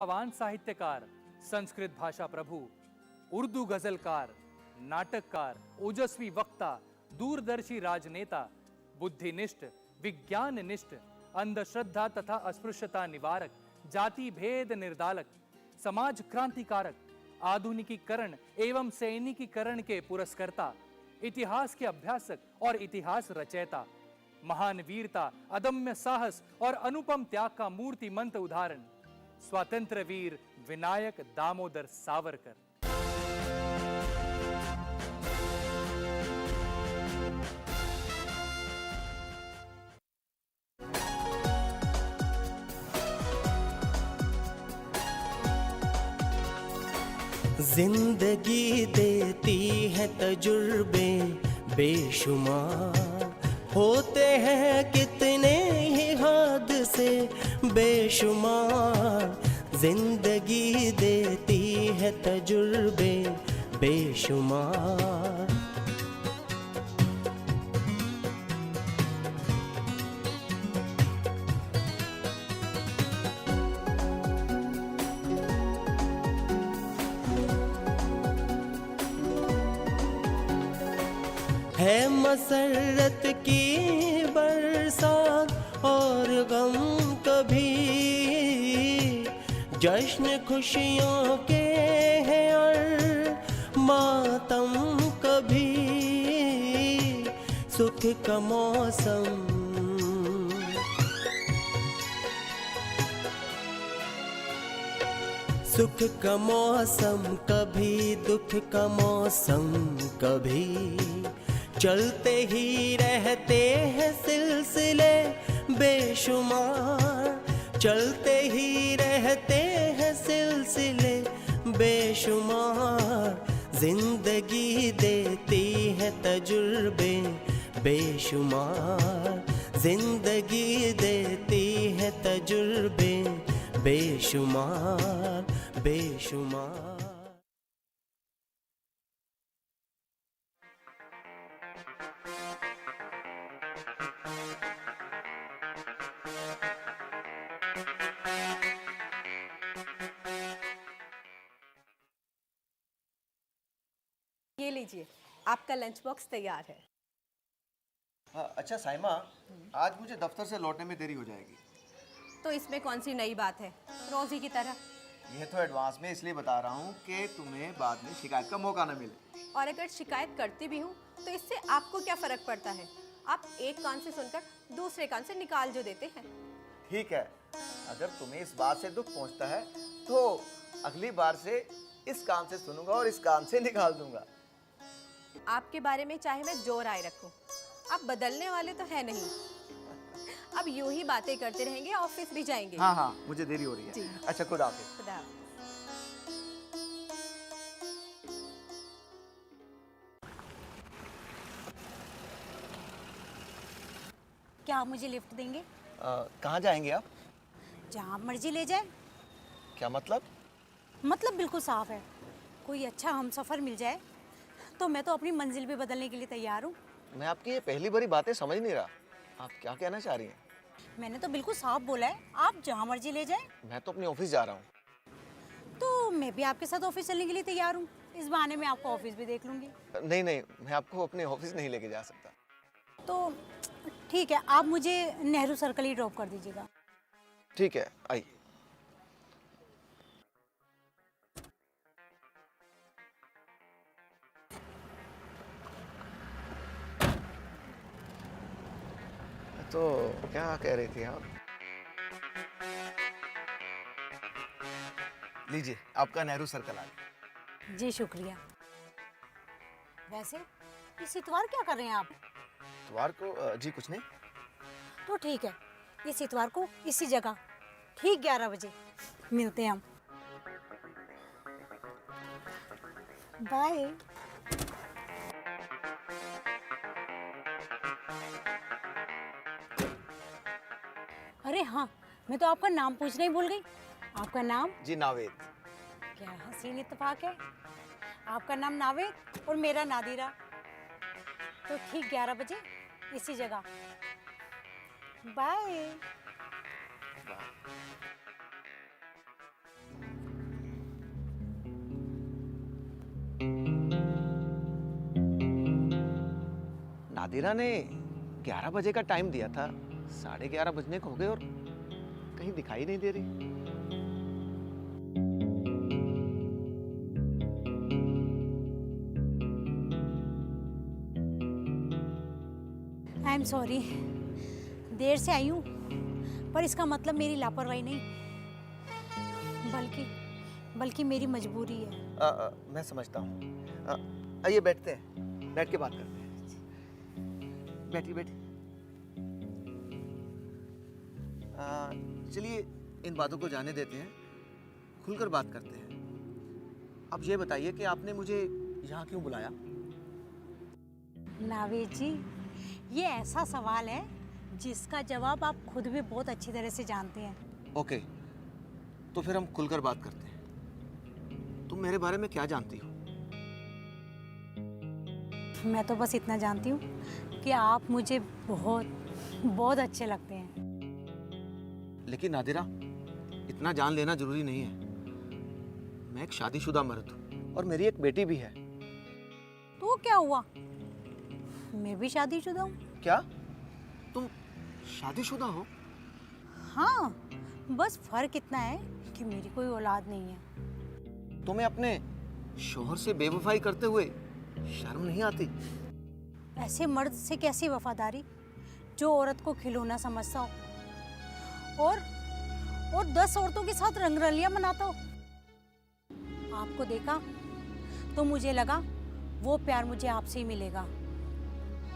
महान साहित्यकार, संस्कृत भाषा प्रभु, उर्दू गजलकार, नाटककार, ओजस्वी वक्ता, दूरदर्शी राजनेता, बुद्धिनिष्ठ, विज्ञाननिष्ठ, अंधश्रद्धा तथा अस्पृश्यता निवारक, जाति भेद निर्दालक, समाज क्रांतिकारक, आधुनिकीकरण एवं सैनिकीकरण के पुरस्कर्ता, इतिहास के अभ्यासक और इतिहास रचयिता, महान वीरता, अदम्य साहस और अनुपम त्याग का मूर्तिमंत उदाहरण, स्वतंत्र वीर विनायक दामोदर सावरकर। जिंदगी देती है तजुर्बे बेशुमार, होते हैं कितने ही हादसे बेशुमार। जिंदगी देती है तजुर्बे बेशुमार। है मसरत की बरसात और गम कभी, जश्न खुशियों के हैं और मातम कभी, सुख का मौसम सुख का मौसम कभी, दुख का मौसम कभी, चलते ही रहते हैं सिलसिले बेशुमार, चलते ही रहते हैं सिलसिले बेशुमार। जिंदगी देती है तजुर्बे बेशुमार, जिंदगी देती है तजुर्बे बेशुमार बेशुमार। ये लीजिए, आपका लंच बॉक्स तैयार है। अच्छा साइमा, आज मुझे दफ्तर से लौटने में देरी हो जाएगी। तो इसमें कौन सी नई बात है, रोजी की तरह। यह तो एडवांस में इसलिए बता रहा हूँ कि तुम्हें बाद में शिकायत का मौका न मिले। और अगर शिकायत करती भी हूँ तो इससे आपको क्या फर्क पड़ता है? आप एक कान से सुनकर दूसरे कान से निकाल जो देते हैं। ठीक है, अगर तुम्हें इस बात से दुख पहुँचता है तो अगली बार से इस कान से सुनूंगा और इस कान से निकाल दूंगा। आपके बारे में चाहे मैं जो राय रखूं, आप बदलने वाले तो है नहीं। अब यूं ही बातें करते रहेंगे, ऑफिस भी जाएंगे। हाँ हाँ, मुझे देरी हो रही है। जी। अच्छा, खुदा हाफिज। खुदा हाफिज। क्या आप मुझे लिफ्ट देंगे? कहाँ जाएंगे आप? जहाँ आप मर्जी ले जाए। क्या मतलब? मतलब बिल्कुल साफ है, कोई अच्छा हमसफ़र मिल जाए तो मैं तो अपनी मंजिल भी बदलने के लिए तैयार हूँ। मैं आपकी ये पहली बारी बातें समझ नहीं रहा, आप क्या कहना चाह रही हैं? मैंने तो बिल्कुल साफ बोला है, आप जहाँ मर्जी ले जाए। मैं तो अपने ऑफिस जा रहा हूँ। तो मैं भी आपके साथ ऑफिस चलने के लिए तैयार हूँ, इस बहाने में आपको ऑफिस भी देख लूँगी। नहीं नहीं, मैं आपको अपने ऑफिस नहीं लेके जा सकता। तो ठीक है, आप मुझे नेहरू सर्कल ही ड्रॉप कर दीजिएगा। ठीक है, आइए। तो क्या कह रही थी आप? लीजिए, आपका नेहरू सर्कल आ गया। जी शुक्रिया। वैसे इस इतवार क्या कर रहे हैं आप? इतवार को जी कुछ नहीं। तो ठीक है, इस इतवार को इसी जगह ठीक 11 बजे मिलते हैं हम। बाय। अरे हाँ, मैं तो आपका नाम पूछना ही भूल गई। आपका नाम? जी नावेद। क्या हसीन इत्तेफाक है, आपका नाम नावेद और मेरा नादिरा। तो ठीक 11 बजे इसी जगह। बाय। नादिरा ने 11 बजे का टाइम दिया था, 11:30 बजने को हो गए और कहीं दिखाई नहीं दे रही। आई एम सॉरी, देर से आई हूँ, पर इसका मतलब मेरी लापरवाही नहीं, बल्कि मेरी मजबूरी है। मैं समझता हूँ। आइए बैठते हैं, बैठ के बात करते हैं। बैठिए बैठिए। चलिए इन बातों को जाने देते हैं, खुलकर बात करते हैं। अब ये बताइए कि आपने मुझे यहाँ क्यों बुलाया? नावेद जी, ये ऐसा सवाल है जिसका जवाब आप खुद भी बहुत अच्छी तरह से जानते हैं। ओके, तो फिर हम खुलकर बात करते हैं। तुम मेरे बारे में क्या जानती हो? मैं तो बस इतना जानती हूँ कि आप मुझे बहुत अच्छे लगते हैं। लेकिन नादिरा, इतना जान लेना जरूरी नहीं है। मैं एक शादीशुदा मर्द हूँ और मेरी एक बेटी भी है। तो क्या हुआ, मैं भी शादीशुदा हूँ। क्या तुम शादीशुदा हो? हाँ, बस फर्क इतना है कि मेरी कोई औलाद नहीं है। तुम्हें अपने शोहर से बेवफाई करते हुए शर्म नहीं आती? ऐसे मर्द से कैसी वफादारी जो औरत को खिलौना समझता हो और 10 औरतों के साथ रंगरलियां मनाता हो। आपको देखा तो मुझे लगा वो प्यार मुझे आपसे ही मिलेगा,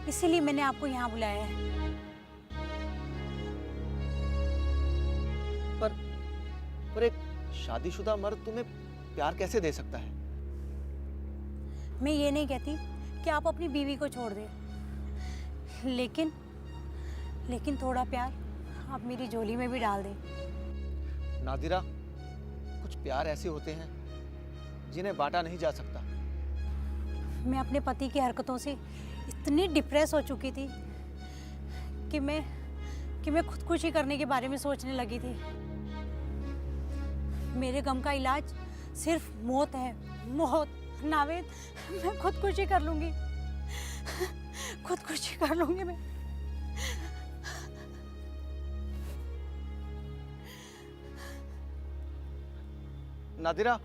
इसीलिए मैंने आपको यहाँ बुलाया है। पर एक शादीशुदा मर्द तुम्हें प्यार कैसे दे सकता है? मैं ये नहीं कहती कि आप अपनी बीवी को छोड़ दें, लेकिन थोड़ा प्यार आप मेरी झोली में भी डाल दें। नादिरा, कुछ प्यार ऐसे होते हैं जिन्हें बांटा नहीं जा सकता। मैं अपने पति की हरकतों से इतनी डिप्रेस हो चुकी थी कि मैं खुदकुशी करने के बारे में सोचने लगी थी। मेरे गम का इलाज सिर्फ मौत है, मौत। नावेद, मैं खुदकुशी कर लूंगी, खुदकुशी कर लूंगी मैं। नादिरा,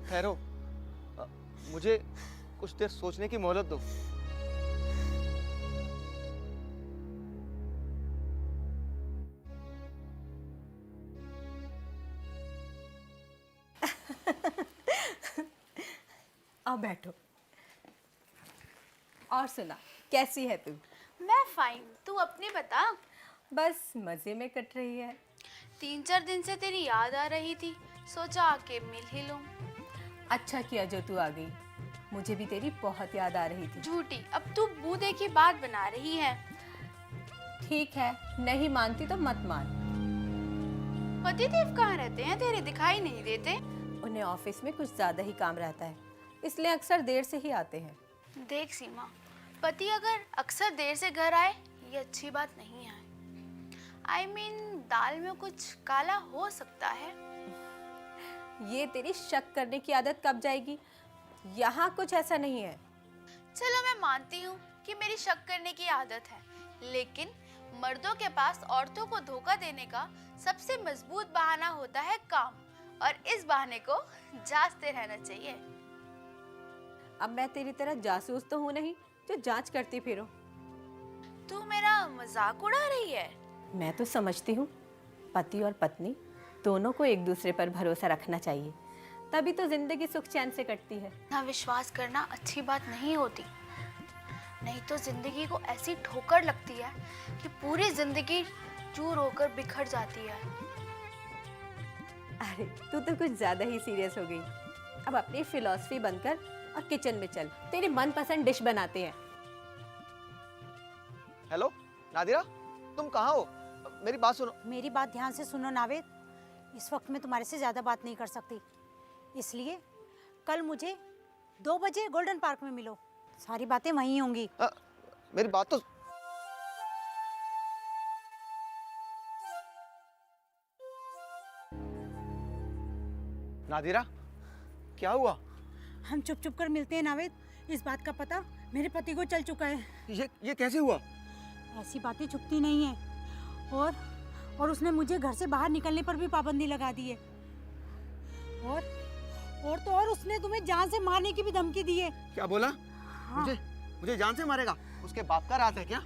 ठहरो, मुझे कुछ देर सोचने की मोहलत दो। अब बैठो। और सुना, कैसी है तू? मैं फाइन, तू अपनी बता। बस मजे में कट रही है। 3-4 दिन से तेरी याद आ रही थी, सोचा आके मिल ही लूं। अच्छा किया जो तू आ गई, मुझे भी तेरी बहुत याद आ रही थी। झूठी, अब तू बूढ़े की बात बना रही है। ठीक है, नहीं मानती तो मत मान। पतिदेव कहाँ रहते हैं तेरे, दिखाई नहीं देते? उन्हें ऑफिस में कुछ ज्यादा ही काम रहता है, इसलिए अक्सर देर से ही आते हैं। देख सीमा, पति अगर अक्सर देर से घर आए ये अच्छी बात नहीं है। I mean, दाल में कुछ काला हो सकता है। ये तेरी शक करने की आदत कब जाएगी? यहाँ कुछ ऐसा नहीं है। चलो मैं मानती हूँ कि मेरी शक करने की आदत है, लेकिन मर्दों के पास औरतों को धोखा देने का सबसे मजबूत बहाना होता है काम, और इस बहाने को जांचते रहना चाहिए। अब मैं तेरी तरह जासूस तो हूँ नहीं जो जांच करती फिरो। तू मेरा मजाक उड़ा रही है? मैं तो समझती हूँ पति और पत्नी दोनों को एक दूसरे पर भरोसा रखना चाहिए, तभी तो जिंदगी सुख चैन से कटती है। ना विश्वास करना अच्छी बात नहीं होती, नहीं तो जिंदगी को ऐसी ठोकर लगती है कि पूरी जिंदगी चूर होकर बिखर जाती है। अरे तू तो कुछ ज्यादा ही सीरियस हो गई। अब अपनी फिलॉसफी बनकर और किचन में चल, तेरी मनपसंद डिश बनाते हैं। हेलो नादिरा, तुम कहाँ हो? मेरी बात सुनो। मेरी बात ध्यान से सुनो नावेद, इस वक्त मैं तुम्हारे से ज़्यादा बात नहीं कर सकती, इसलिए कल मुझे 2 बजे गोल्डन पार्क में मिलो, सारी बातें वहीं होंगी। मेरी बात तो नादिरा, क्या हुआ? हम चुप चुप कर मिलते हैं नावेद, इस बात का पता मेरे पति को चल चुका है। ये कैसे हुआ? ऐसी बातें छुपती नहीं है। और उसने मुझे घर से बाहर निकलने पर भी पाबंदी लगा दी है। और उसने तुम्हें जान से मारने की भी धमकी दी है। क्या बोला? हाँ। मुझे जान से मारेगा? उसके बाप का राज है क्या?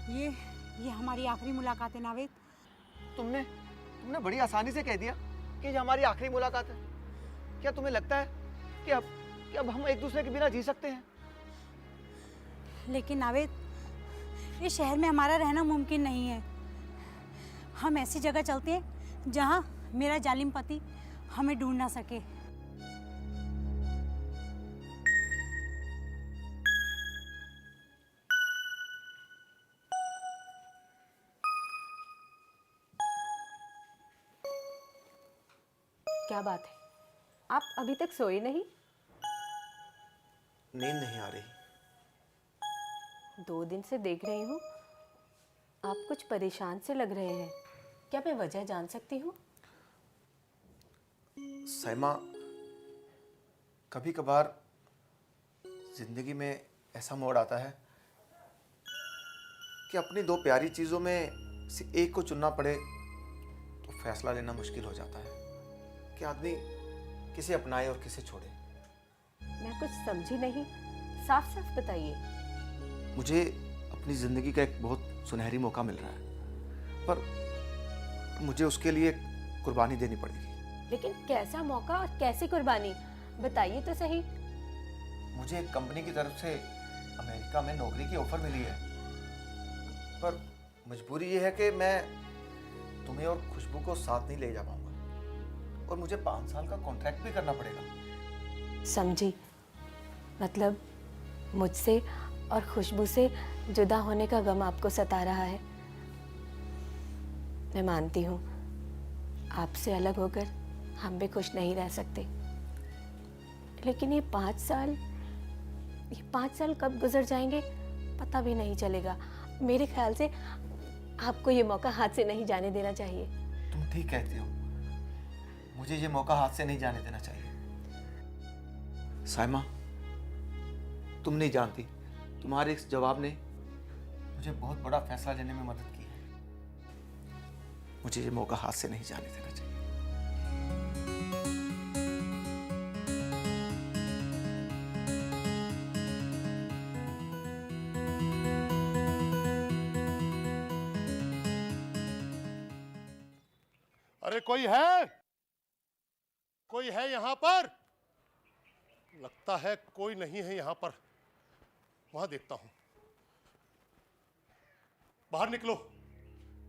ये हमारी आखिरी मुलाकात है नावेद। तुमने बड़ी आसानी से कह दिया कि ये हमारी आखिरी मुलाकात है। क्या तुम्हें लगता है कि अब हम एक दूसरे के बिना जी सकते हैं? लेकिन नावेद, इस शहर में हमारा रहना मुमकिन नहीं है। हम ऐसी जगह चलते हैं जहां मेरा जालिम पति हमें ढूंढ ना सके। क्या बात है, आप अभी तक सोए नहीं? नींद नहीं आ रही। 2 दिन से देख रही हूँ, आप कुछ परेशान से लग रहे हैं। क्या मैं वजह जान सकती हूँ? साइमा, कभी कभार जिंदगी में ऐसा मोड़ आता है कि अपनी 2 प्यारी चीजों में से एक को चुनना पड़े तो फैसला लेना मुश्किल हो जाता है कि आदमी किसे अपनाए और किसे छोड़े। मैं कुछ समझी नहीं, साफ साफ बताइए। मुझे अपनी जिंदगी का एक बहुत सुनहरी मौका मिल रहा है, पर मुझे उसके लिए कुर्बानी देनी पड़ेगी। लेकिन कैसा मौका और कैसी कुर्बानी, बताइए तो सही। मुझे एक कंपनी की तरफ से अमेरिका में नौकरी की ऑफर मिली है, पर मजबूरी ये है कि मैं तुम्हें और खुशबू को साथ नहीं ले जा पाऊंगा और मुझे 5 साल का कॉन्ट्रैक्ट भी करना पड़ेगा। समझी, मतलब मुझसे और खुशबू से जुदा होने का गम आपको सता रहा है। मैं मानती हूँ, आपसे अलग होकर हम भी खुश नहीं रह सकते, लेकिन ये 5 साल कब गुजर जाएंगे पता भी नहीं चलेगा। मेरे ख्याल से आपको ये मौका हाथ से नहीं जाने देना चाहिए। तुम ठीक कहती हो, मुझे ये मौका हाथ से नहीं जाने देना चाहिए। साइमा, तुम नहीं जानती, तुम्हारे इस जवाब ने मुझे बहुत बड़ा फैसला लेने में मदद की है। मुझे ये मौका हाथ से नहीं जाने देना चाहिए। अरे कोई है? कोई है यहाँ पर? लगता है कोई नहीं है यहाँ पर। वहां देखता हूं। बाहर निकलो,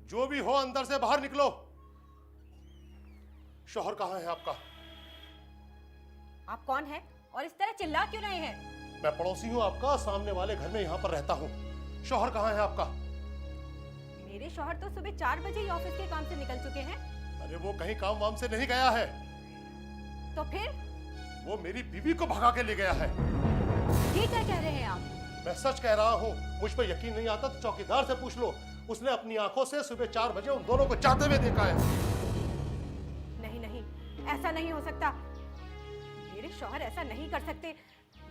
जो भी हो अंदर से बाहर निकलो। शौहर कहाँ है आपका? आप कौन हैं और इस तरह चिल्ला क्यों रहे हैं? मैं पड़ोसी हूँ आपका, सामने वाले घर में यहाँ पर रहता हूँ। शौहर कहाँ है आपका? मेरे शौहर तो सुबह 4 बजे ही ऑफिस के काम से निकल चुके हैं। अरे वो कहीं काम वाम से नहीं गया है। तो फिर? वो मेरी बीवी को भगा के ले गया है। ये क्या कह रहे हैं आप? मैं सच कह रहा हूँ, मुझ पर यकीन नहीं आता तो चौकीदार से पूछ लो। उसने अपनी आंखों से सुबह 4 बजे उन दोनों को जाते हुए देखा है। नहीं नहीं, ऐसा नहीं हो सकता। मेरे शौहर ऐसा नहीं कर सकते।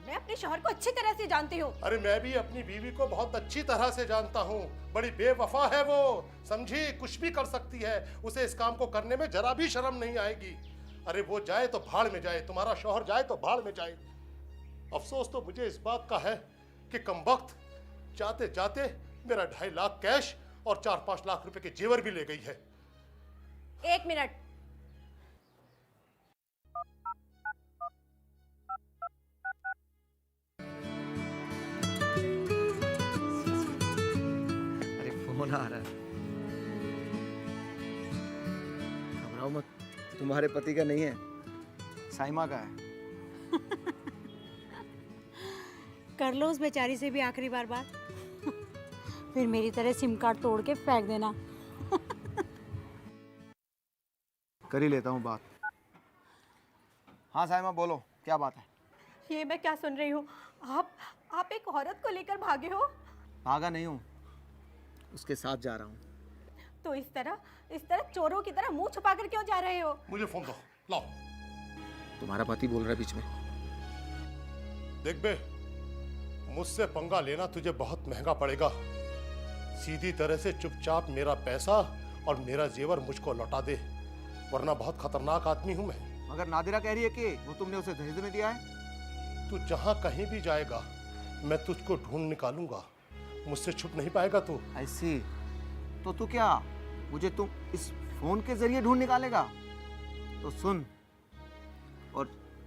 मैं अपने शौहर को अच्छी तरह से जानती हूँ। अरे मैं भी अपनी बीवी को बहुत अच्छी तरह से जानता हूँ। बड़ी बेवफा है वो, समझी? कुछ भी कर सकती है। उसे इस काम को करने में जरा भी शर्म नहीं आएगी। अरे वो जाए तो भाड़ में जाए, तुम्हारा शौहर जाए तो भाड़ में जाए। अफसोस तो मुझे इस बात का है कि कमबख्त जाते जाते मेरा 2.5 लाख कैश और 4-5 लाख रुपए के जेवर भी ले गई है। 1 मिनट। अरे फोन आ रहा है। घबराओ मत, तुम्हारे पति का नहीं है, साइमा का है। कर लो उस बेचारी से भी आखिरी बार बात। फिर मेरी तरह सिम कार्ड तोड़ के फेंक देना। कर ही लेता हूँ बात। हाँ साइमा, बोलो, क्या बात है? ये मैं क्या सुन रही हूँ? आप एक औरत को लेकर भागे हो? भागा नहीं हूँ, उसके साथ जा रहा हूँ। तो इस तरह चोरों की तरह मुंह छुपाकर क्यों जा रहे हो? मुझे फोन दो, लाओ। तुम्हारा पति बोल रहा है बीच में। देख बे, मुझसे पंगा लेना तुझे बहुत महंगा पड़ेगा। सीधी तरह से चुपचाप मेरा पैसा और मेरा जेवर मुझको लौटा दे, वरना बहुत खतरनाक आदमी हूं मैं। मगर नादिरा कह रही है कि वो तुमने उसे दहेज में दिया है। तू जहां कहीं भी जाएगा मैं तुझको ढूंढ निकालूंगा, मुझसे छुप नहीं पाएगा तू। ऐसी तो तू क्या मुझे तुम इस फोन के जरिए ढूंढ निकालेगा? तो सुन, और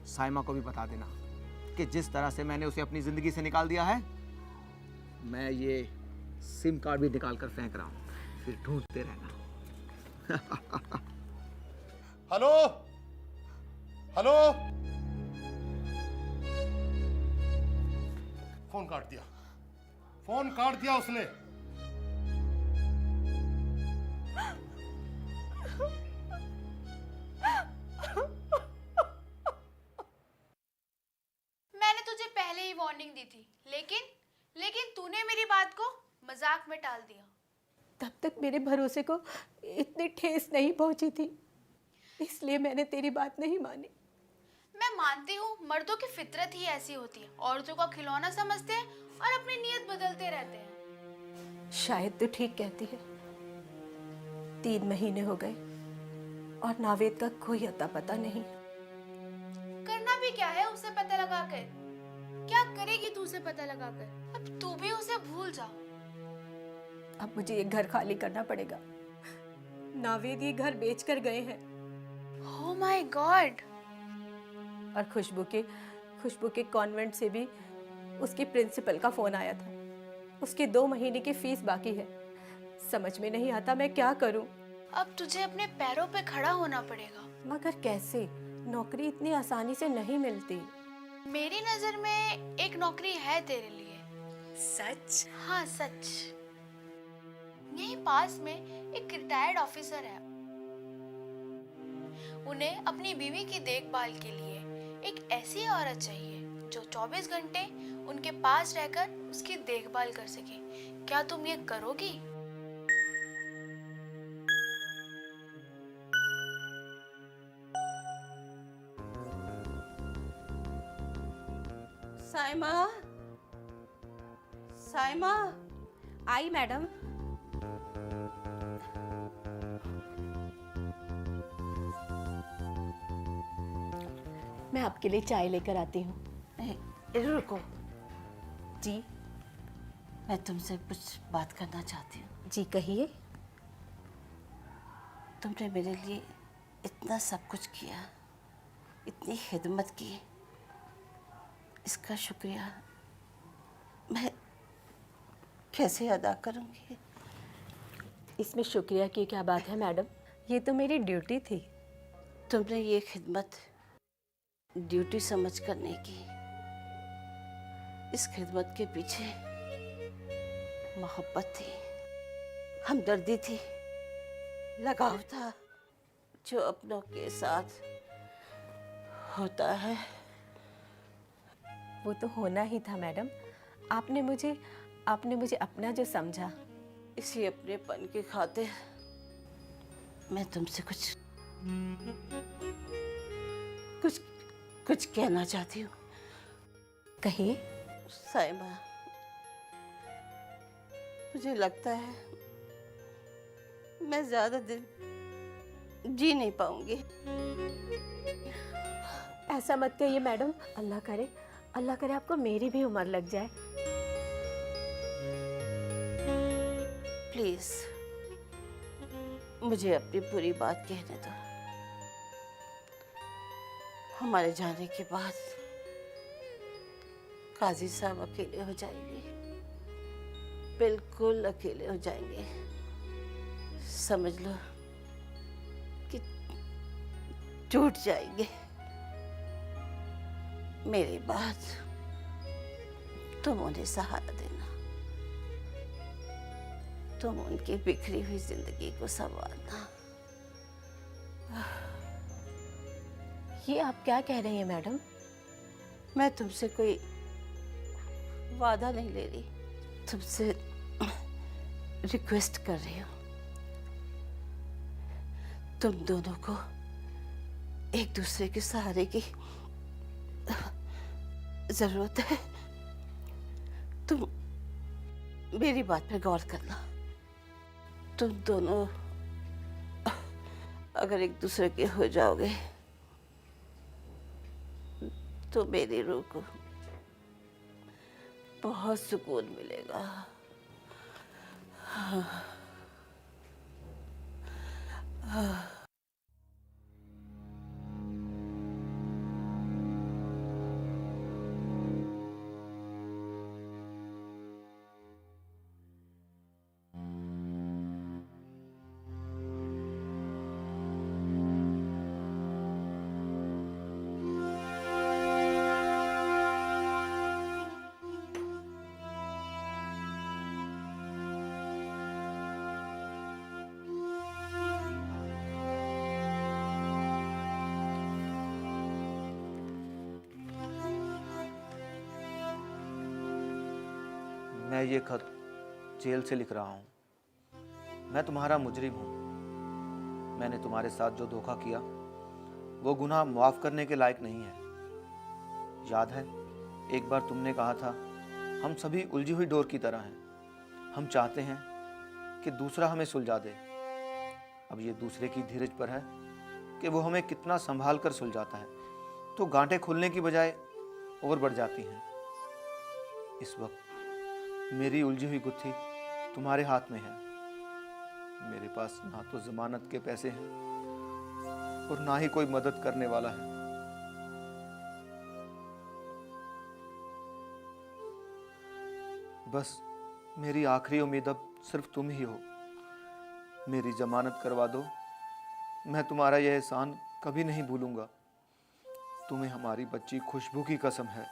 साइमा को भी बता देना कि जिस तरह से मैंने उसे अपनी जिंदगी से निकाल दिया है, मैं ये सिम कार्ड भी निकाल कर फेंक रहा हूं, फिर ढूंढते रहना। हेलो हेलो, फोन काट दिया, फोन काट दिया उसने। मैंने तुझे पहले ही वार्निंग दी थी, लेकिन तूने मेरी बात को मजाक में टाल दिया। तब तक मेरे भरोसे को इतनी ठेस नहीं पहुंची थी, इसलिए मैंने तेरी बात नहीं मानी। मैं मानती हूँ मर्दों की फितरत ही ऐसी होती है, औरतों को खिलौना समझते हैं और अपनी नीयत बदलते रहते हैं। शायद तू ठीक कहती है। 3 महीने हो गए और नावेद का कोई अता पता नहीं। करना भी क्या है उसे पता लगाकर? क्या करेगी तू उसे पता लगाकर? अब तू भी उसे भूल जा। अब मुझे ये घर खाली करना पड़ेगा। नावेद ये घर बेचकर गए हैं। Oh my God. और खुशबू के कॉन्वेंट से भी उसके प्रिंसिपल का फोन आया था। उसके 2 महीने की फीस बाकी है। समझ में नहीं आता मैं क्या करूं। अब तुझे अपने पैरों पे खड़ा होना पड़ेगा। मगर कैसे? नौकरी इतनी आसानी से नहीं मिलती। मेरी नजर में एक नौकरी है तेरे लिए। सच? हाँ सच। यहीं पास में एक रिटायर्ड ऑफिसर है। उन्हें अपनी बीवी की देखभाल के लिए एक ऐसी औरत चाहिए जो 24 घंटे उनके पास रहकर उसकी देखभाल कर सके। क्या तुम ये करोगी? साइमा, साइमा। आई मैडम। मैं आपके लिए चाय लेकर आती हूँ। रुको जी। मैं तुमसे कुछ बात करना चाहती हूँ। जी कहिए। तुमने मेरे लिए इतना सब कुछ किया, इतनी खिदमत की, इसका शुक्रिया मैं कैसे अदा करूँगी? इसमें शुक्रिया की क्या बात है मैडम? ये तो मेरी ड्यूटी थी। तुमने ये खिदमत ड्यूटी समझ करने की। इस खिदमत के पीछे मोहब्बत थी, हमदर्दी थी, लगाव था, जो अपनों के साथ होता है। वो तो होना ही था मैडम। आपने मुझे अपना जो समझा। इसी अपनेपन की खातिर मैं तुमसे कुछ कहना चाहती हूँ। कहिए। साइमा, मुझे लगता है मैं ज्यादा दिन जी नहीं पाऊंगी। ऐसा मत कहिए मैडम। अल्लाह करे आपको मेरी भी उम्र लग जाए। प्लीज मुझे अपनी पूरी बात कहने दो। हमारे जाने के बाद काजी साहब अकेले हो जाएंगे, बिल्कुल अकेले हो जाएंगे। समझ लो कि टूट जाएंगे। मेरी बात तुम उन्हें सहारा देना, तुम उनकी बिखरी हुई जिंदगी को संवारना। ये आप क्या कह रही हैं मैडम? मैं तुमसे कोई वादा नहीं ले रही, तुमसे रिक्वेस्ट कर रही हूँ। तुम दोनों को एक दूसरे के सहारे की जरूरत है तुम मेरी बात पे गौर करना। तुम दोनों अगर एक दूसरे के हो जाओगे तो मेरी रूह को बहुत सुकून मिलेगा। मैं ये खत जेल से लिख रहा हूँ। मैं तुम्हारा मुजरिम हूँ। मैंने तुम्हारे साथ जो धोखा किया वो गुनाह माफ़ करने के लायक नहीं है। याद है एक बार तुमने कहा था हम सभी उलझी हुई डोर की तरह हैं। हम चाहते हैं कि दूसरा हमें सुलझा दे। अब ये दूसरे की धीरज पर है कि वो हमें कितना संभाल कर सुलझाता है, तो गांठें खुलने की बजाय और बढ़ जाती हैं। इस वक्त मेरी उलझी हुई गुत्थी तुम्हारे हाथ में है। मेरे पास ना तो जमानत के पैसे हैं और ना ही कोई मदद करने वाला है। बस मेरी आखिरी उम्मीद अब सिर्फ तुम ही हो। मेरी जमानत करवा दो। मैं तुम्हारा यह एहसान कभी नहीं भूलूंगा। तुम्हें हमारी बच्ची खुशबू की कसम है।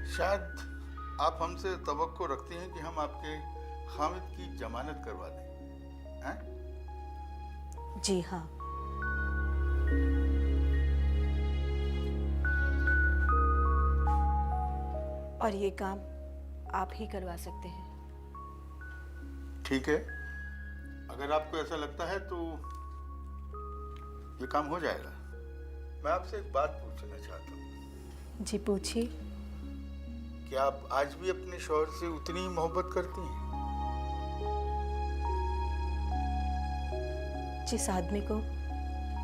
शायद आप हमसे तवक्को रखती हैं कि हम आपके खामिद की जमानत करवा दें, हैं? जी हाँ। और ये काम आप ही करवा सकते हैं। ठीक है, अगर आपको ऐसा लगता है तो ये काम हो जाएगा। मैं आपसे एक बात पूछना चाहता हूँ। जी पूछिए। क्या आप आज भी अपने शौहर से उतनी ही मोहब्बत करती हैं? जिस आदमी को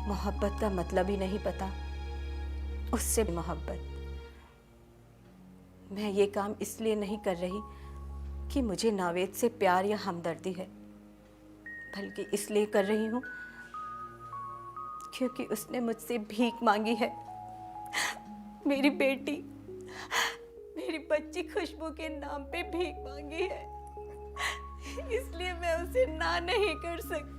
मोहब्बत का मतलब ही नहीं पता, उससे मोहब्बत। मैं ये काम इसलिए नहीं कर रही कि मुझे नावेद से प्यार या हमदर्दी है, बल्कि इसलिए कर रही हूँ क्योंकि उसने मुझसे भीख मांगी है। मेरी बेटी, मेरी बच्ची खुशबू के नाम पे भीख मांगी है, इसलिए मैं उसे ना नहीं कर सकती।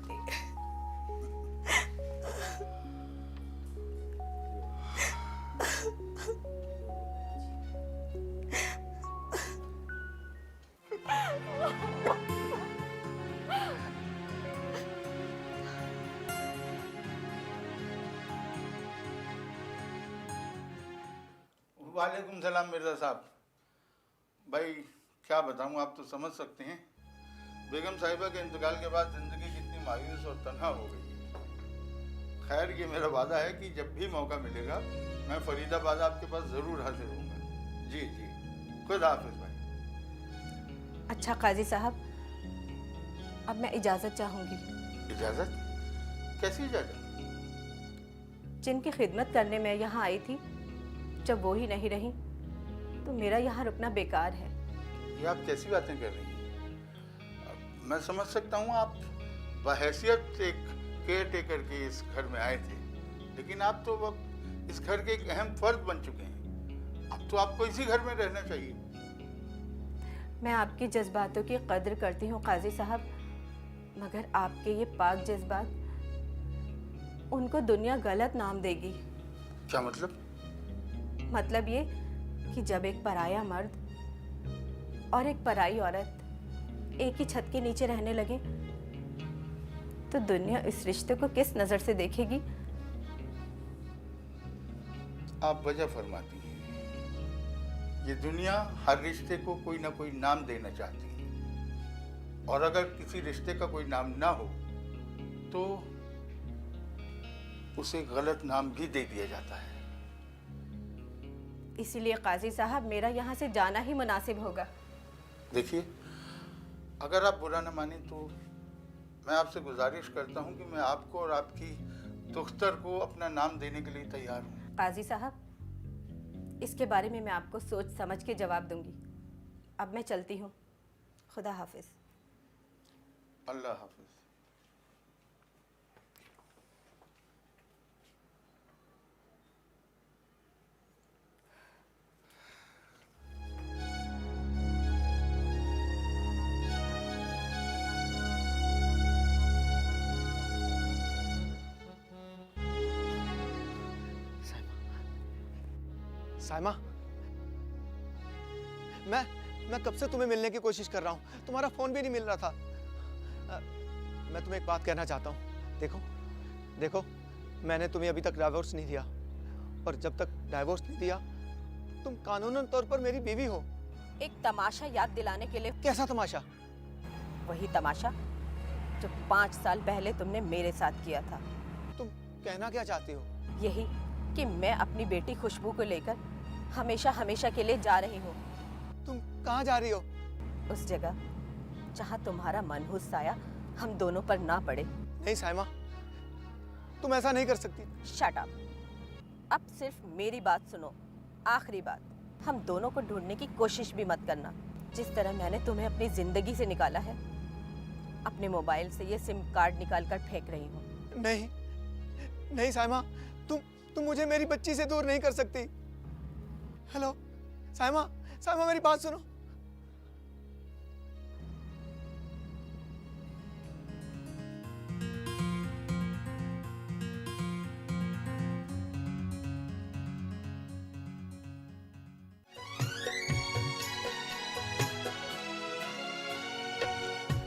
वालेकुम सलाम मिर्जा साहब। भाई क्या बताऊं, आप तो समझ सकते हैं बेगम साहिबा के इंतकाल के बाद जिंदगी कितनी मायूस और तन्हा हो गई है। खैर ये मेरा वादा है कि जब भी मौका मिलेगा मैं फरीदाबाद आपके पास ज़रूर हाजिर होऊंगा। जी जी, खुदा हाफिज भाई। अच्छा काजी साहब, अब मैं इजाज़त चाहूँगी। इजाज़त? कैसी इजाज़त? जिनकी खिदमत करने में यहाँ आई थी, जब वो ही नहीं रही तो मेरा यहाँ रुकना बेकार है। ये आप कैसी बातें कर रही हैं? मैं समझ सकता हूँ आप बहैसियत एक केयर टेकर के इस घर में आए थे, लेकिन आप तो अब इस घर के एक अहम फर्द बन चुके हैं। अब तो आपको इसी घर में रहना चाहिए। मैं आपकी जज्बातों की कद्र करती हूँ काजी साहब, मगर आपके ये पाक जज्बात उनको दुनिया गलत नाम देगी। क्या मतलब? मतलब ये कि जब एक पराया मर्द और एक पराई औरत एक ही छत के नीचे रहने लगे तो दुनिया इस रिश्ते को किस नजर से देखेगी? आप वजह फरमाती हैं। ये दुनिया हर रिश्ते को कोई ना कोई नाम देना चाहती है, और अगर किसी रिश्ते का कोई नाम ना हो तो उसे गलत नाम भी दे दिया जाता है। इसीलिए काजी साहब मेरा यहाँ से जाना ही मुनासिब होगा। देखिए, अगर आप बुरा न माने तो मैं आपसे गुजारिश करता हूँ कि मैं आपको और आपकी दुख्तर को अपना नाम देने के लिए तैयार हूँ। काजी साहब, इसके बारे में मैं आपको सोच समझ के जवाब दूंगी। अब मैं चलती हूँ। खुदा हाफिज। अल्लाह हाफिज। साइमा, मैं कब से तुम्हें मिलने की कोशिश कर रहा हूँ, तुम्हारा फोन भी नहीं मिल रहा था। मैं तुम्हें एक बात कहना चाहता हूँ। देखो, मैंने तुम्हें अभी तक डाइवोर्स नहीं दिया, और जब तक डाइवोर्स नहीं दिया तुम कानूनन तौर पर मेरी बीवी हो। एक तमाशा याद दिलाने के लिए। कैसा तमाशा? वही तमाशा जो 5 साल पहले तुमने मेरे साथ किया था। तुम कहना क्या चाहती हो? यही कि मैं अपनी बेटी खुशबू को लेकर हमेशा हमेशा के लिए जा रही हूँ। तुम कहाँ जा रही हो? उस जगह जहाँ तुम्हारा मनहूस साया हम दोनों पर ना पड़े। नहीं साइमा, तुम ऐसा नहीं कर सकती। Shut up. अब सिर्फ मेरी बात सुनो। आखिरी बात, हम दोनों को ढूंढने की कोशिश भी मत करना। जिस तरह मैंने तुम्हें अपनी जिंदगी से निकाला है, अपने मोबाइल से ये सिम कार्ड निकाल कर फेंक रही हूँ। नहीं साइमा, तुम मुझे मेरी बच्ची से दूर नहीं कर सकती। हेलो साइमा, मेरी बात सुनो।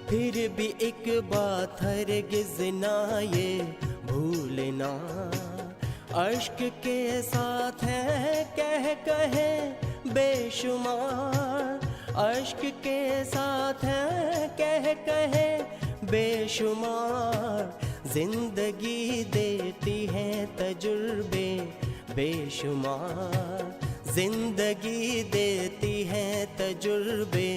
फिर भी एक बात हरगिज ना ये भूलना, अश्क के साथ है कहे बेशुमार, अश्क के साथ है कहे बेशुमार, जिंदगी देती है तजुर्बे बेशुमार, जिंदगी देती है तजुर्बे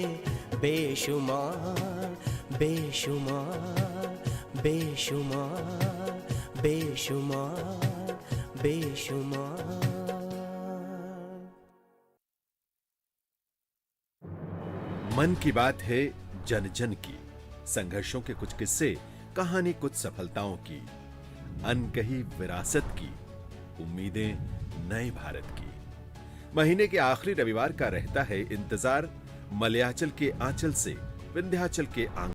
बेशुमार, बेशुमार, बेशुमार, बेशुमार, बेशुमार। मन की बात है जन जन की, संघर्षों के कुछ किस्से, कहानी कुछ सफलताओं की, अनकही विरासत की, उम्मीदें नए भारत की। महीने के आखिरी रविवार का रहता है इंतजार मलयाचल के आंचल से विंध्याचल के आंगन।